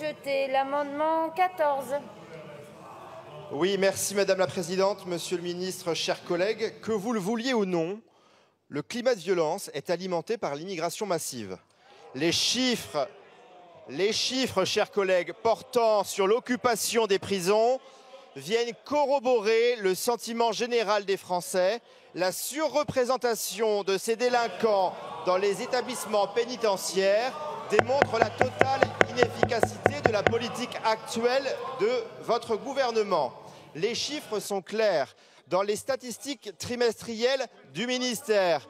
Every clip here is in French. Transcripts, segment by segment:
rejeté. L'amendement 14. Oui, merci Madame la Présidente, Monsieur le Ministre, chers collègues. Que vous le vouliez ou non, le climat de violence est alimenté par l'immigration massive. Les chiffres, chers collègues, portant sur l'occupation des prisons viennent corroborer le sentiment général des Français. La surreprésentation de ces délinquants dans les établissements pénitentiaires démontre la totale inefficacité de la politique actuelle de votre gouvernement. Les chiffres sont clairs. Dans les statistiques trimestrielles du ministère,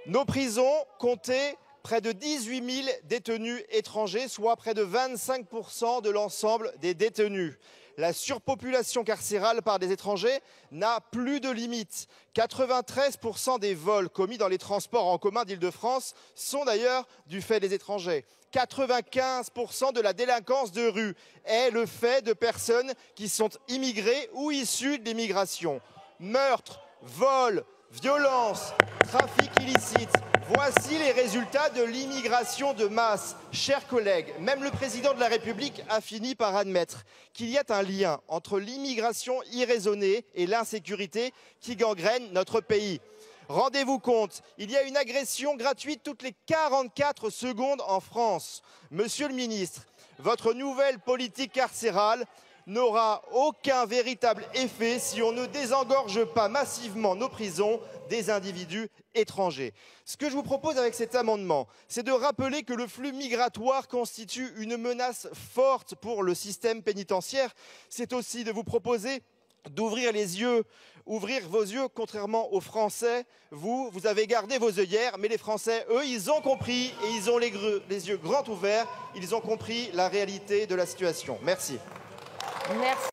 nos prisons comptaient près de 18 000 détenus étrangers, soit près de 25% de l'ensemble des détenus. La surpopulation carcérale par des étrangers n'a plus de limite. 93% des vols commis dans les transports en commun d'Île-de-France sont d'ailleurs du fait des étrangers. 95% de la délinquance de rue est le fait de personnes qui sont immigrées ou issues de l'immigration. Meurtres, vols, violences, trafic illicite, voici les résultats de l'immigration de masse. Chers collègues, même le président de la République a fini par admettre qu'il y a un lien entre l'immigration irraisonnée et l'insécurité qui gangrène notre pays. Rendez-vous compte, il y a une agression gratuite toutes les 44 secondes en France. Monsieur le ministre, votre nouvelle politique carcérale n'aura aucun véritable effet si on ne désengorge pas massivement nos prisons des individus étrangers. Ce que je vous propose avec cet amendement, c'est de rappeler que le flux migratoire constitue une menace forte pour le système pénitentiaire. C'est aussi de vous proposer d'ouvrir les yeux, ouvrir vos yeux, contrairement aux Français. Vous avez gardé vos œillères, mais les Français, eux, ils ont compris et ils ont les yeux grands ouverts. Ils ont compris la réalité de la situation. Merci. Merci.